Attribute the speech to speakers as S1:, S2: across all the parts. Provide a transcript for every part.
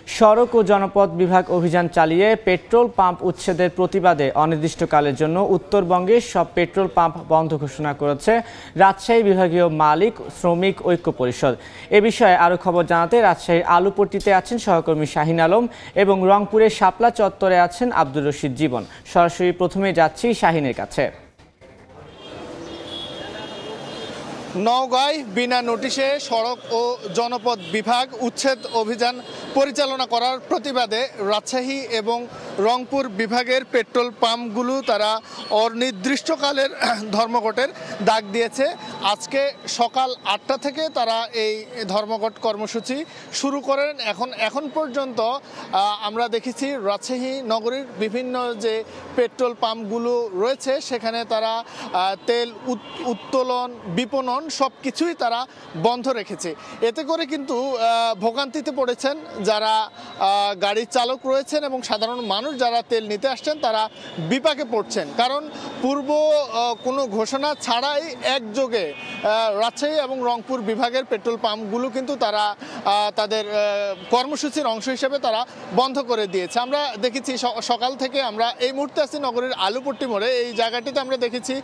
S1: সড়ক ও জনপথ বিভাগ অভিযান চালিয়ে পেট্রোল পাম্প উচ্ছেদের প্রতিবাদে অনির্দিষ্টকালের জন্য উত্তরবঙ্গের সব পেট্রোল পাম্প বন্ধ ঘোষণা করেছে রাজশাহী বিভাগীয় মালিক শ্রমিক ঐক্য পরিষদ। এ বিষয়ে আরও খবর জানাতে রাজশাহীর আলুপট্টিতে আছেন সহকর্মী শাহিন আলম এবং রংপুরের শাপলা চত্বরে আছেন আব্দুর রশিদ জীবন। সরাসরি প্রথমে যাচ্ছি শাহিনের কাছে।
S2: নওগাঁয় বিনা নোটিশে সড়ক ও জনপথ বিভাগ উচ্ছেদ অভিযান পরিচালনা করার প্রতিবাদে রাজশাহী এবং রংপুর বিভাগের পেট্রোল পাম্পগুলো তারা অনির্দিষ্টকালের ধর্মঘটের ডাক দিয়েছে। আজকে সকাল 8টা থেকে তারা এই ধর্মঘট কর্মসূচি শুরু করেন। এখন পর্যন্ত আমরা দেখেছি রাজশাহী নগরীর বিভিন্ন যে পেট্রোল পাম্পগুলো রয়েছে সেখানে তারা তেল উত্তোলন বিপণন সব কিছুই তারা বন্ধ রেখেছে। এতে করে কিন্তু ভোগান্তিতে পড়েছেন যারা গাড়ির চালক রয়েছেন এবং সাধারণ মানুষ যারা তেল নিতে আসছেন তারা বিপাকে পড়ছেন। কারণ পূর্ব কোনো ঘোষণা ছাড়াই একযোগে রাজশাহী এবং রংপুর বিভাগের পেট্রোল পাম্পগুলো কিন্তু তারা তাদের কর্মসূচির অংশ হিসেবে তারা বন্ধ করে দিয়েছে। আমরা দেখেছি সকাল থেকে আমরা এই মুহূর্তে আছি নগরীর আলুপট্টি মোড়ে। এই জায়গাটিতে আমরা দেখেছি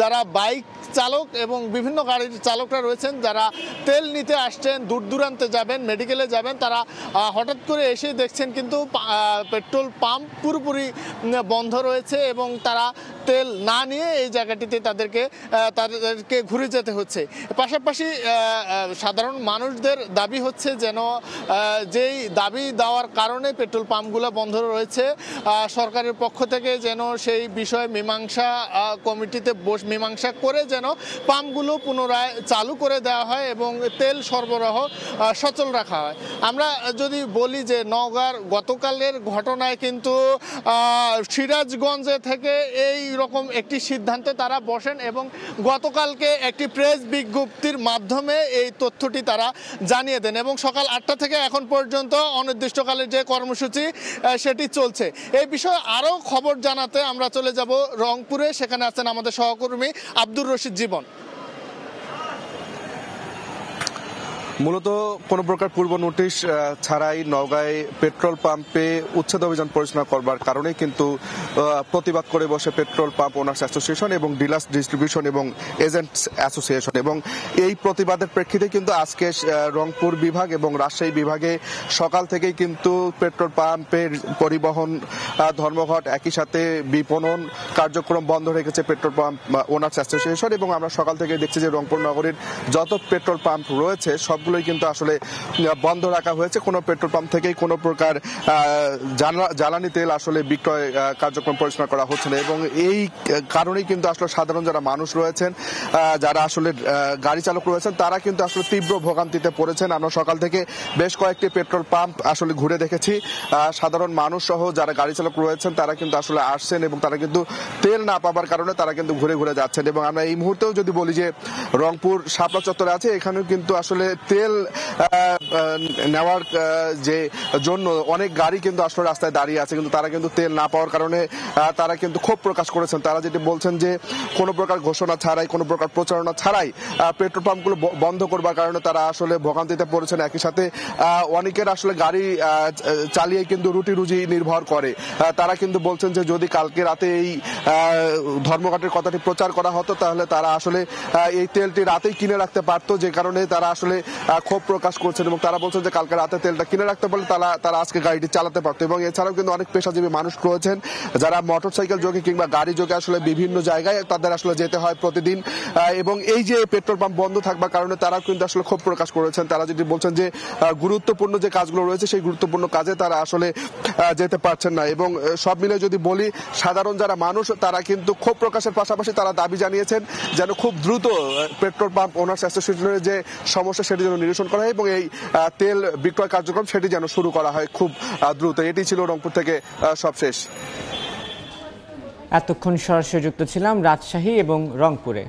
S2: যারা বাইক চালক এবং বিভিন্ন গাড়ির চালকরা রয়েছেন যারা তেল নিতে আসছেন, দূর দূরান্তে যাবেন, মেডিকেলে যাবেন, তারা হঠাৎ করে এসে দেখছেন কিন্তু পেট্রোল পাম্প পুরোপুরি বন্ধ রয়েছে এবং তারা তেল না নিয়ে এই জায়গাটিতে তাদেরকে ঘুরে যেতে হচ্ছে। পাশাপাশি সাধারণ মানুষদের দাবি হচ্ছে যেন যেই দাবি দেওয়ার কারণে পেট্রোল পাম্পগুলো বন্ধ রয়েছে সরকারের পক্ষ থেকে যেন সেই বিষয়ে মীমাংসা কমিটিতে মীমাংসা করে যেন পাম্পগুলো পুনরায় চালু করে দেওয়া হয় এবং তেল সরবরাহ সচল রাখা হয়। আমরা যদি বলি যে নওগাঁর গতকালের ঘটনায় কিন্তু সিরাজগঞ্জে থেকে এই রকম একটি সিদ্ধান্তে তারা বসেন এবং গতকালকে একটি প্রেস বিজ্ঞপ্তির মাধ্যমে এই তথ্যটি তারা জানিয়ে দেন এবং সকাল 8টা থেকে এখন পর্যন্ত অনির্দিষ্টকালের যে কর্মসূচি সেটি চলছে। এই বিষয়ে আরও খবর জানাতে আমরা চলে যাব রংপুরে। সেখানে আছেন আমাদের সহকর্মী আব্দুর রশিদ জীবন।
S3: মূলত কোনো প্রকার পূর্ব নোটিশ ছাড়াই নওগাঁয় পেট্রোল পাম্পে উচ্ছেদ অভিযান পরিচালনা করবার কারণে কিন্তু প্রতিবাদ করে বসে পেট্রোল পাম্প ওনার্স অ্যাসোসিয়েশন এবং ডিলার্স ডিস্ট্রিবিউশন এবং এজেন্টস অ্যাসোসিয়েশন। এবং এই প্রতিবাদের প্রেক্ষিতে কিন্তু আজকে রংপুর বিভাগ এবং রাজশাহী বিভাগে সকাল থেকেই কিন্তু পেট্রোল পাম্পের পরিবহন ধর্মঘট একই সাথে বিপণন কার্যক্রম বন্ধ রেখেছে পেট্রোল পাম্প ওনার্স অ্যাসোসিয়েশন। এবং আমরা সকাল থেকে দেখছি যে রংপুর নগরীর যত পেট্রোল পাম্প রয়েছে সব কিন্তু আসলে বন্ধ রাখা হয়েছে। কোনো পেট্রোল পাম্প থেকেই কোনো প্রকার জ্বালানি তেল আসলে বিক্রয় কার্যক্রম পরিচালনা করা হচ্ছে না। এবং এই কারণেই কিন্তু আসলে সাধারণ যারা মানুষ রয়েছেন, যারা আসলে গাড়ি চালক রয়েছেন, তারা কিন্তু আসলে তীব্র ভোগান্তিতে পড়েছেন। আমরা সকাল থেকে বেশ কয়েকটি পেট্রোল পাম্প আসলে ঘুরে দেখেছি। সাধারণ মানুষ সহ যারা গাড়ি চালক রয়েছেন তারা কিন্তু আসলে আসছেন এবং তারা কিন্তু তেল না পাবার কারণে তারা কিন্তু ঘুরে ঘুরে যাচ্ছেন। এবং আমরা এই মুহূর্তেও যদি বলি যে রংপুর শাপলা চত্বরে আছে, এখানেও কিন্তু আসলে তেল নেওয়ার যে জন্য অনেক গাড়ি কিন্তু আসলে রাস্তায় দাঁড়িয়ে আছে, কিন্তু তারা কিন্তু তেল না পাওয়ার কারণে তারা কিন্তু ক্ষোভ প্রকাশ করেছেন। তারা যেটি বলছেন যে কোনো প্রকার ঘোষণা ছাড়াই, কোনো প্রকার প্রচারণা ছাড়াই পেট্রোল পাম্পগুলো বন্ধ করবার কারণে তারা আসলে ভোগান্তিতে পড়েছেন। একই সাথে অনেকের আসলে গাড়ি চালিয়ে কিন্তু রুটি রুজি নির্ভর করে। তারা কিন্তু বলছেন যে যদি কালকে রাতে এই ধর্মঘটের কথাটি প্রচার করা হতো তাহলে তারা আসলে এই তেলটি রাতেই কিনে রাখতে পারতো, যে কারণে তারা আসলে ক্ষোভ প্রকাশ করছেন। এবং তারা বলছেন যে কালকে রাতে তেলটা কিনে রাখতে পারলে তারা আজকে গাড়িটি চালাতে পারতো। এবং এছাড়াও কিন্তু অনেক পেশাজীবী মানুষ রয়েছেন যারা মোটরসাইকেল যোগে কিংবা গাড়ি যোগে আসলে বিভিন্ন জায়গায় তাদের আসলে যেতে হয় প্রতিদিন। এবং এই যে পেট্রোল পাম্প বন্ধ থাকবার কারণে তারা কিন্তু আসলে ক্ষোভ প্রকাশ করেছেন। তারা যেটি বলছেন যে গুরুত্বপূর্ণ যে কাজগুলো রয়েছে সেই গুরুত্বপূর্ণ কাজে তারা আসলে যেতে পারছেন না। এবং সব মিলে যদি বলি, সাধারণ যারা মানুষ তারা কিন্তু ক্ষোভ প্রকাশের পাশাপাশি তারা দাবি জানিয়েছেন যেন খুব দ্রুত পেট্রোল পাম্প ওনার্স অ্যাসোসিয়েশনের যে সমস্যা সেটি যেন নিরসন করা হয় এবং এই তেল বিক্রয় কার্যক্রম সেটি যেন শুরু করা হয় খুব দ্রুত। এটি ছিল রংপুর থেকে সবশেষ।
S1: এতক্ষণ সরাসরি যুক্ত ছিলাম রাজশাহী এবং রংপুরে।